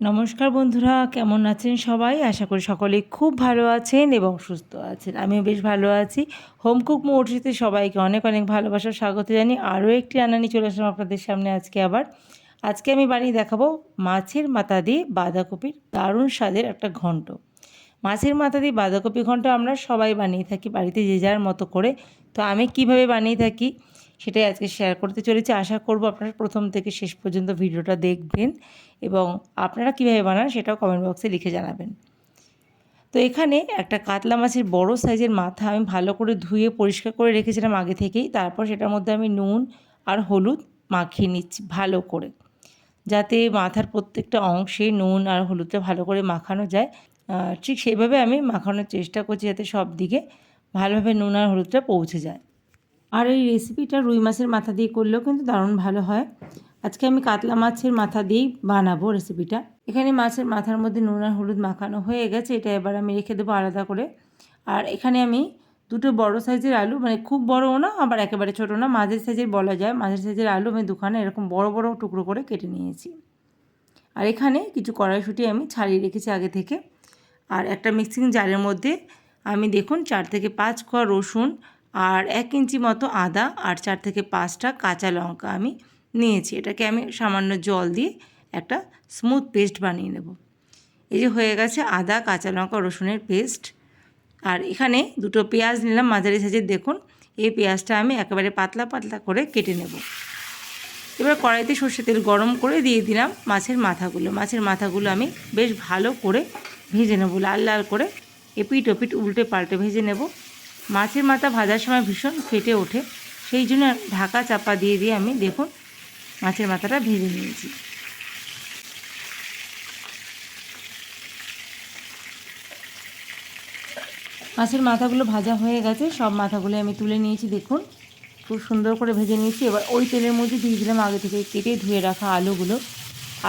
নমস্কার বন্ধুরা, কেমন আছেন সবাই? আশা করি সকলে খুব ভালো আছেন এবং সুস্থ আছেন। আমিও বেশ ভালো আছি। হোম কুক মোটিতে সবাইকে অনেক অনেক ভালোবাসা স্বাগত জানিয়ে আরও একটি রান্না নিয়ে চলে আসলাম আপনাদের সামনে আবার। আজকে আমি বানিয়ে দেখাবো মাছের মাথা দিয়ে বাঁধাকপির দারুণ স্বাদের একটা ঘন্ট। মাছের মাথা দিয়ে বাঁধাকপি ঘন্ট আমরা সবাই বানিয়ে থাকি বাড়িতে যে যার মতো করে। তো আমি কিভাবে বানিয়ে থাকি সেটাই আজকে শেয়ার করতে চলেছি। আশা করব আপনারা প্রথম থেকে শেষ পর্যন্ত ভিডিওটা দেখবেন এবং আপনারা কীভাবে বানান সেটাও কমেন্ট বক্সে লিখে জানাবেন। তো এখানে একটা কাতলা মাছের বড় সাইজের মাথা আমি ভালো করে ধুয়ে পরিষ্কার করে রেখেছিলাম আগে থেকেই। তারপর সেটার মধ্যে আমি নুন আর হলুদ মাখিয়ে নিচ্ছি ভালো করে, যাতে মাথার প্রত্যেকটা অংশে নুন আর হলুদটা ভালো করে মাখানো যায়। ঠিক সেইভাবে আমি মাখানোর চেষ্টা করছি যাতে সব দিকে ভালোভাবে নুন আর হলুদটা পৌঁছে যায়। আর এই রেসিপিটা রুই মাছের মাথা দিয়ে করলেও কিন্তু দারুণ ভালো হয়। আজকে আমি কাতলা মাছের মাথা দিয়েই বানাবো রেসিপিটা। এখানে মাছের মাথার মধ্যে নুন আর হলুদ মাখানো হয়ে গেছে, এটা এবার আমি রেখে দেবো আলাদা করে। আর এখানে আমি দুটো বড় সাইজের আলু, মানে খুব বড়ও না আবার একেবারে ছোটো না, মাঝের সাইজের বলা যায়, মাঝের সাইজের আলু আমি দুখানে এরকম বড় বড় টুকরো করে কেটে নিয়েছি। আর এখানে কিছু কড়াইশুঁটি আমি ছাড়িয়ে রেখেছি আগে থেকে। আর একটা মিক্সিং জারের মধ্যে আমি দেখুন 4 থেকে 5 কোয়া রসুন আর 1 ইঞ্চি মতো আদা আর 4 থেকে 5টা কাঁচা লঙ্কা আমি নিয়েছি। এটাকে আমি সামান্য জল দিয়ে একটা স্মুথ পেস্ট বানিয়ে নেব। এই যে হয়ে গেছে আদা, কাঁচা লঙ্কা, রসুনের পেস্ট। আর এখানে দুটো পেঁয়াজ নিলাম মাঝারি সাইজের, দেখুন এই পেঁয়াজটা আমি একেবারে পাতলা পাতলা করে কেটে নেব। এবার কড়াইতে সর্ষের তেল গরম করে দিয়ে দিলাম মাছের মাথাগুলো আমি বেশ ভালো করে ভেজে নেব, লাল লাল করে এপিট ওপিট উল্টে পাল্টে ভেজে নেব। মাছের মাথা ভাজার সময় ভীষণ ফেটে ওঠে, সেই জন্য ঢাকা চাপা দিয়ে আমি দেখুন মাছের মাথাটা ভেজে নিয়েছি। মাছের মাথাগুলো ভাজা হয়ে গেছে, সব মাথাগুলো আমি তুলে নিয়েছি, দেখুন খুব সুন্দর করে ভেজে নিয়েছি। এবার ওই তেলের মধ্যে দিয়ে দিলাম আগে থেকে কেটে ধুয়ে রাখা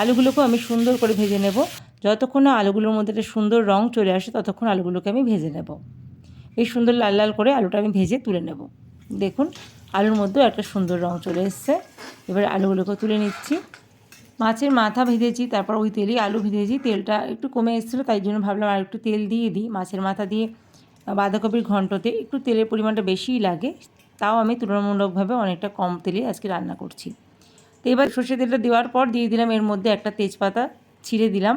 আলুগুলোকেও আমি সুন্দর করে ভেজে নেব। যতক্ষণ না আলুগুলোর মধ্যে একটা সুন্দর রং চলে আসে ততক্ষণ আলুগুলোকে আমি ভেজে নেব। এই সুন্দর লাল লাল করে আলুটা আমি ভেজে তুলে নেব। দেখুন আলুর মধ্যেও একটা সুন্দর রং চলে এসছে। এবার আলুগুলোকে তুলে নিচ্ছি। মাছের মাথা ভেজেছি, তারপর ওই তেলেই আলু ভেজেছি। তেলটা একটু কমে এসেছিলো, তাই জন্য ভাবলাম আর একটু তেল দিয়ে দিই। মাছের মাথা দিয়ে বাঁধাকপির ঘন্টতে একটু তেলের পরিমাণটা বেশিই লাগে, তাও আমি তুলনামূলকভাবে অনেকটা কম তেলে আজকে রান্না করছি। তো এবার সর্ষে তেলটা দেওয়ার পর দিয়ে দিলাম এর মধ্যে একটা তেজপাতা ছিঁড়ে দিলাম,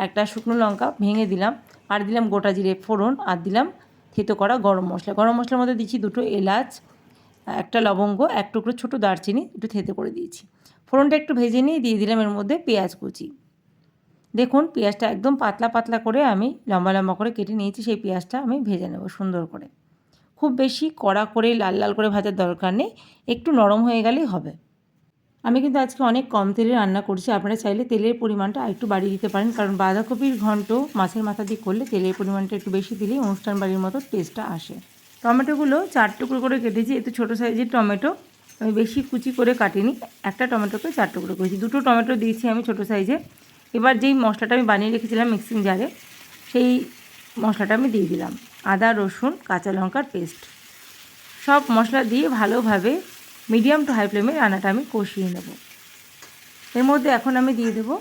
একটা শুকনো লঙ্কা ভেঙে দিলাম, আর দিলাম গোটা জিরে ফোড়ন, আর দিলাম থেতো করা গরম মশলার মধ্যে দিচ্ছি দুটো এলাচ, একটা লবঙ্গ, এক টুকরো ছোটো দারচিনি একটু থেতো করে দিয়েছি। ফোড়নটা একটু ভেজে নিয়ে দিয়ে দিলাম এর মধ্যে পেঁয়াজ কুচি। দেখুন পেঁয়াজটা একদম পাতলা পাতলা করে আমি লম্বা লম্বা করে কেটে নিয়েছি। সেই পেঁয়াজটা আমি ভেজে নেব সুন্দর করে। খুব বেশি কড়া করে লাল লাল করে ভাজার দরকার নেই, একটু নরম হয়ে গেলেই হবে। আমি কিন্তু আজকে অনেক কম তেলে রান্না করছি, আপনারা চাইলে তেলের পরিমাণটা একটু বাড়িয়ে দিতে পারেন, কারণ বাঁধাকপির ঘন্ট মাছের মাথা দিয়ে করলে তেলের পরিমাণটা একটু বেশি দিলেই অনুষ্ঠান বাড়ির মতো টেস্টটা আসে। টমেটোগুলো 4 টুকরো করে কেটেছি, এতে ছোটো সাইজের টমেটো, আমি বেশি কুচি করে কাটিনি, একটা টমেটোকে 4 টুকরো করেছি। দুটো টমেটো দিয়েছি আমি ছোটো সাইজে। এবার যেই মশলাটা আমি বানিয়ে রেখেছিলাম মিক্সিং জারে, সেই মশলাটা আমি দিয়ে দিলাম, আদা রসুন কাঁচা লঙ্কার পেস্ট। সব মশলা দিয়ে ভালোভাবে মিডিয়াম টু হাই ফ্লেমে রান্নাটা আমি কষিয়ে নেব। এর মধ্যে এখন আমি দিয়ে দেবো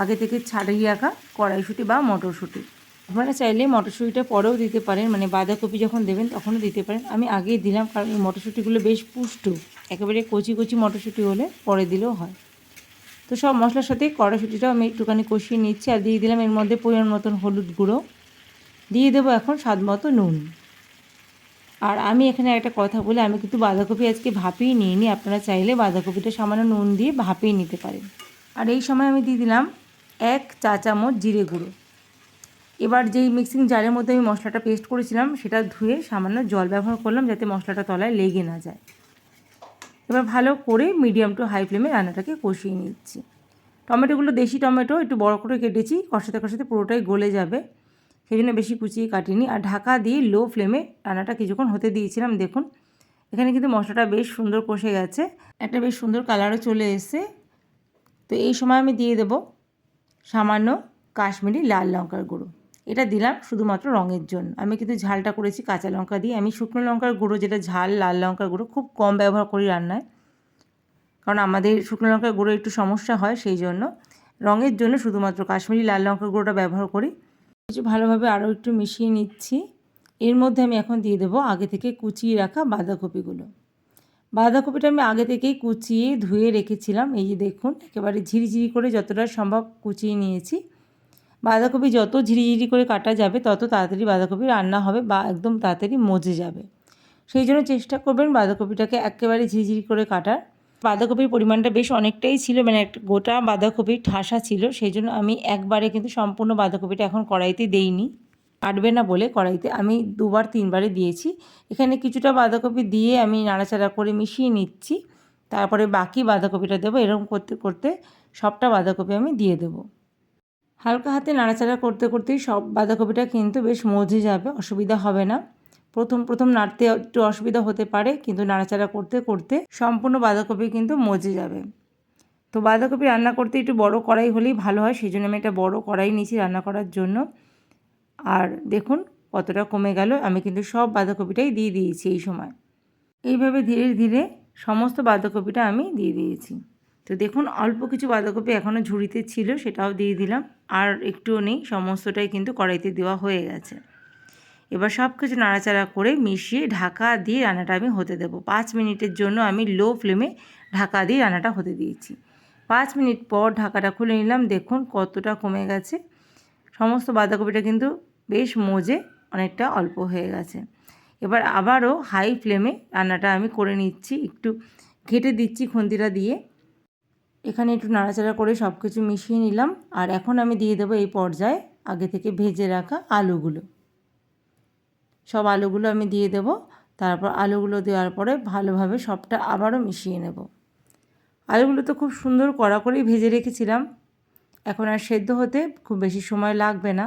আগে থেকে ছাড়িয়ে রাখা কড়াইশুঁটি বা মটরশুঁটি। আপনারা চাইলে মটরশুঁটিটা পরেও দিতে পারেন, মানে বাঁধাকপি যখন দেবেন তখনও দিতে পারেন। আমি আগেই দিলাম কারণ এই মটরশুঁটিগুলো বেশ পুষ্ট, একেবারে কচি কচি মটরশুঁটি হলে পরে দিলেও হয়। তো সব মশলার সাথে কড়াইশুঁটিটাও আমি একটুখানি কষিয়ে নিচ্ছি, আর দিয়ে দিলাম এর মধ্যে পরিমাণ মতন হলুদ গুঁড়ো, দিয়ে দেবো এখন স্বাদ মতো নুন। আর আমি এখানে একটা কথা বলি, আমি কিন্তু বাঁধাকপি আজকে ভাপিয়ে নিইনি, আপনারা চাইলে বাঁধাকপিটা সামান্য নুন দিয়ে ভাপিয়ে নিতে পারেন। আর এই সময় আমি দিয়ে দিলাম 1 চা চামচ জিরে গুঁড়ো। এবার যেই মিক্সিং জারের মধ্যে আমি মশলাটা পেস্ট করেছিলাম সেটা ধুয়ে সামান্য জল ব্যবহার করলাম যাতে মশলাটা তলায় লেগে না যায়। এবার ভালো করে মিডিয়াম টু হাই ফ্লেমে রান্নাটাকে কষিয়ে নিচ্ছি। টমেটোগুলো দেশি টমেটো, একটু বড় করে কেটেছি, কষাতে কষাতে পুরোটাই গলে যাবে, সেই জন্য বেশি কুচিয়ে কাটিনি। আর ঢাকা দিয়ে লো ফ্লেমে রান্নাটা কিছুক্ষণ হতে দিয়েছিলাম। দেখুন এখানে কিন্তু মশলাটা বেশ সুন্দর কষে গেছে, একটা বেশ সুন্দর কালারও চলে এসেছে। তো এই সময় আমি দিয়ে দেব সামান্য কাশ্মীরি লাল লঙ্কার গুঁড়ো, এটা দিলাম শুধুমাত্র রঙের জন্য। আমি কিন্তু ঝালটা করেছি কাঁচা লঙ্কা দিয়ে। আমি শুকনো লঙ্কার গুঁড়ো, যেটা ঝাল লাল লঙ্কার গুঁড়ো, খুব কম ব্যবহার করি রান্নায়, কারণ আমাদের শুকনো লঙ্কার গুঁড়ো একটু সমস্যা হয়, সেই জন্য রঙের জন্য শুধুমাত্র কাশ্মীরি লাল লঙ্কার গুঁড়োটা ব্যবহার করি। কিছু ভালোভাবে আরও একটু মিশিয়ে নিচ্ছি। এর মধ্যে আমি এখন দিয়ে দেবো আগে থেকে কুচিয়ে রাখা বাঁধাকপিগুলো। বাঁধাকপিটা আমি আগে থেকেই কুচিয়ে ধুয়ে রেখেছিলাম। এই যে দেখুন, একেবারে ঝিরিঝিরি করে যতটা সম্ভব কুচিয়ে নিয়েছি। বাঁধাকপি যত ঝিরিঝিরি করে কাটা যাবে তত তাড়াতাড়ি বাঁধাকপি রান্না হবে বা একদম তাড়াতাড়ি মজে যাবে। সেই জন্য চেষ্টা করবেন বাঁধাকপিটাকে একেবারে ঝিরিঝিরি করে কাটার। বাঁধাকপির পরিমাণটা বেশ অনেকটাই ছিল, মানে একটা গোটা বাঁধাকপির ঠাসা ছিল, সেই জন্য আমি একবারে কিন্তু সম্পূর্ণ বাঁধাকপিটা এখন কড়াইতে দেইনি, কাটবে না বলে কড়াইতে আমি 2-3বারে দিয়েছি। এখানে কিছুটা বাঁধাকপি দিয়ে আমি নাড়াচাড়া করে মিশিয়ে নিচ্ছি, তারপরে বাকি বাঁধাকপিটা দেবো। এরকম করতে করতে সবটা বাঁধাকপি আমি দিয়ে দেবো। হালকা হাতে নাড়াচাড়া করতে করতেই সব বাঁধাকপিটা কিন্তু বেশ মজে যাবে, অসুবিধা হবে না। প্রথম নাড়তে একটু অসুবিধা হতে পারে, কিন্তু নাড়াচাড়া করতে করতে সম্পূর্ণ বাঁধাকপি কিন্তু মজে যাবে। তো বাঁধাকপি রান্না করতে একটু বড় কড়াই হলেই ভালো হয়, সেই জন্য আমি একটা বড় কড়াই নিয়েছি রান্না করার জন্য। আর দেখুন কতটা কমে গেল, আমি কিন্তু সব বাঁধাকপিটাই দিয়ে দিয়েছি এই সময়। এইভাবে ধীরে ধীরে সমস্ত বাঁধাকপিটা আমি দিয়ে দিয়েছি। তো দেখুন অল্প কিছু বাঁধাকপি এখনও ঝুড়িতে ছিল, সেটাও দিয়ে দিলাম। আর একটুও নেই, সমস্তটাই কিন্তু কড়াইতে দেওয়া হয়ে গেছে। এবার সব কিছু নাড়াচাড়া করে মিশিয়ে ঢাকা দিয়ে রান্নাটা আমি হতে দেবো। 5 মিনিটের জন্য আমি লো ফ্লেমে ঢাকা দিয়ে রান্নাটা হতে দিয়েছি। 5 মিনিট পর ঢাকাটা খুলে নিলাম, দেখুন কতটা কমে গেছে। সমস্ত বাঁধাকপিটা কিন্তু বেশ মজে অনেকটা অল্প হয়ে গেছে। এবার আবারও হাই ফ্লেমে রান্নাটা আমি করে নিচ্ছি, একটু ঘেঁটে দিচ্ছি খুন্তিটা দিয়ে। এখানে একটু নাড়াচাড়া করে সব কিছু মিশিয়ে নিলাম। আর এখন আমি দিয়ে দেবো এই পর্যায়ে আগে থেকে ভেজে রাখা আলুগুলো। সব আলুগুলো আমি দিয়ে দেব। তারপর আলুগুলো দেওয়ার পরে ভালোভাবে সবটা আবারও মিশিয়ে নেব। আলুগুলো তো খুব সুন্দর কড়া করেই ভেজে রেখেছিলাম, এখন আর সেদ্ধ হতে খুব বেশি সময় লাগবে না।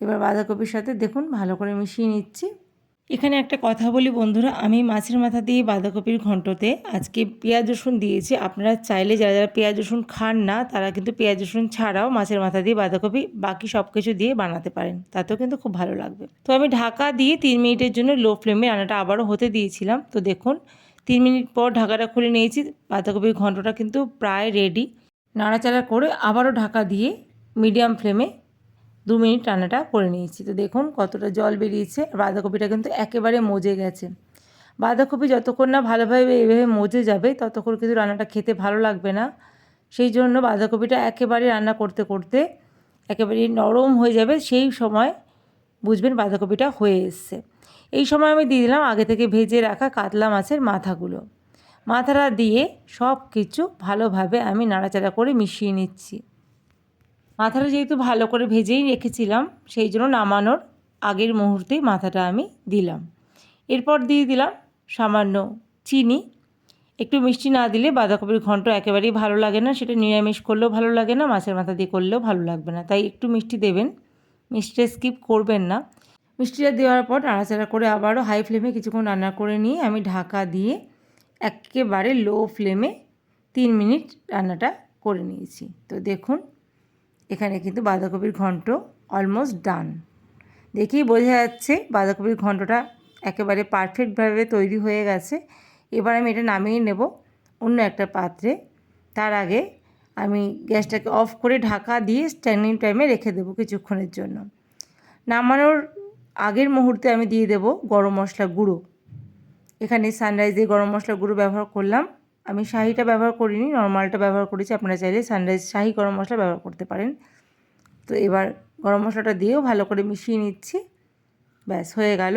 এবার বাঁধাকপির সাথে দেখুন ভালো করে মিশিয়ে নিচ্ছি। এখানে একটা কথা বলি বন্ধুরা, আমি মাছের মাথা দিয়ে বাঁধাকপির ঘন্টতে আজকে পেঁয়াজ রসুন দিয়েছি। আপনারা চাইলে যারা যারা পেঁয়াজ রসুন খান না তারা কিন্তু পেঁয়াজ রসুন ছাড়াও মাছের মাথা দিয়ে বাঁধাকপি বাকি সব কিছু দিয়ে বানাতে পারেন, তাতেও কিন্তু খুব ভালো লাগবে। তো আমি ঢাকা দিয়ে 3 মিনিটের জন্য লো ফ্লেমে রান্নাটা আবারও হতে দিয়েছিলাম। তো দেখুন 3 মিনিট পর ঢাকাটা খুলে নিয়েছি, বাঁধাকপির ঘন্টটা কিন্তু প্রায় রেডি। নাড়াচাড়া করে আবারও ঢাকা দিয়ে মিডিয়াম ফ্লেমে 2 মিনিট রান্নাটা করে নিয়েছি। তো দেখুন কতটা জল বেরিয়েছে, আর বাঁধাকপিটা কিন্তু একেবারে মজে গেছে। বাঁধাকপি যতক্ষণ না ভালোভাবে এভাবে মজে যাবে ততক্ষণ কিন্তু রান্নাটা খেতে ভালো লাগবে না। সেই জন্য বাঁধাকপিটা একেবারে রান্না করতে করতে একেবারে নরম হয়ে যাবে, সেই সময় বুঝবেন বাঁধাকপিটা হয়ে এসছে। এই সময় আমি দিয়ে দিলাম আগে থেকে ভেজে রাখা কাতলা মাছের মাথাগুলো। মাথাটা দিয়ে সব কিছু ভালোভাবে আমি নাড়াচাড়া করে মিশিয়ে নিচ্ছি। মাথাটা যেহেতু ভালো করে ভেজেই রেখেছিলাম, সেই জন্য নামানোর আগের মুহূর্তেই মাথাটা আমি দিলাম। এরপর দিয়ে দিলাম সামান্য চিনি। একটু মিষ্টি না দিলে বাঁধাকপির ঘন্ট একেবারেই ভালো লাগে না, সেটা নিরামিষ করলেও ভালো লাগে না, মাছের মাথা দিয়ে করলেও ভালো লাগবে না, তাই একটু মিষ্টি দেবেন, মিষ্টিটা স্কিপ করবেন না। মিষ্টিটা দেওয়ার পর নাড়াচাড়া করে আবারও হাই ফ্লেমে কিছুক্ষণ রান্না করে নিয়ে আমি ঢাকা দিয়ে একেবারে লো ফ্লেমে 3 মিনিট রান্নাটা করে নিয়েছি। তো দেখুন এখানে কিন্তু বাঁধাকপির ঘন্ট অলমোস্ট ডান, দেখেই বোঝা যাচ্ছে বাঁধাকপির ঘন্টটা একেবারে পারফেক্টভাবে তৈরি হয়ে গেছে। এবার আমি এটা নামিয়ে নেব অন্য একটা পাত্রে। তার আগে আমি গ্যাসটাকে অফ করে ঢাকা দিয়ে স্ট্যান্ডিং টাইমে রেখে দেবো কিছুক্ষণের জন্য। নামানোর আগের মুহূর্তে আমি দিয়ে দেব গরম মশলা গুঁড়ো। এখানে সানরাইজের গরম মশলা গুঁড়ো ব্যবহার করলাম, আমি শাহিটা ব্যবহার করিনি, নর্মালটা ব্যবহার করেছি। আপনারা চাইলে সানরাইজ শাহি গরম মশলা ব্যবহার করতে পারেন। তো এবার গরম মশলাটা দিয়েও ভালো করে মিশিয়ে নিচ্ছি। ব্যাস হয়ে গেল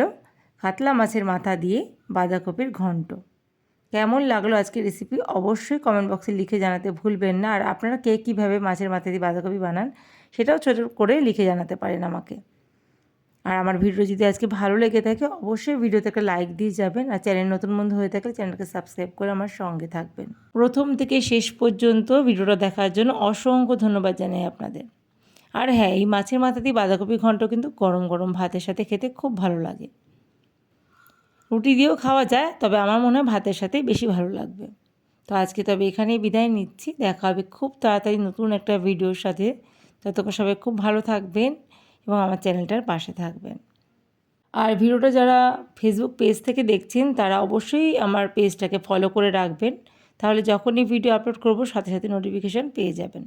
কাতলা মাছের মাথা দিয়ে বাঁধাকপির ঘন্ট। কেমন লাগলো আজকের রেসিপি অবশ্যই কমেন্ট বক্সে লিখে জানাতে ভুলবেন না। আর আপনারা কে কীভাবে মাছের মাথা দিয়ে বাঁধাকপি বানান সেটাও ছোট করে লিখে জানাতে পারেন আমাকে। আর আমার ভিডিও যদি আজকে ভালো লেগে থাকে অবশ্যই ভিডিওতে একটা লাইক দিয়ে যাবেন, আর চ্যানেল নতুন বন্ধু হয়ে থাকলে চ্যানেলকে সাবস্ক্রাইব করে আমার সঙ্গে থাকবেন। প্রথম থেকে শেষ পর্যন্ত ভিডিওটা দেখার জন্য অসংখ্য ধন্যবাদ জানাই আপনাদের। আর হ্যাঁ, এই মাছের মাথা দিয়ে বাঁধাকপি ঘন্ট কিন্তু গরম গরম ভাতের সাথে খেতে খুব ভালো লাগে। রুটি দিয়েও খাওয়া যায়, তবে আমার মনে হয় ভাতের সাথেই বেশি ভালো লাগবে। তো আজকে তবে এখানেই বিদায় নিচ্ছি, দেখা হবে খুব তাড়াতাড়ি নতুন একটা ভিডিওর সাথে। ততক্ষণ সবাই খুব ভালো থাকবেন এবং আমার চ্যানেলটার পাশে থাকবেন। আর ভিডিওটা যারা ফেসবুক পেজ থেকে দেখছেন তারা অবশ্যই আমার পেজটাকে ফলো করে রাখবেন, তাহলে যখনই ভিডিও আপলোড করব সাথে সাথে নোটিফিকেশান পেয়ে যাবেন।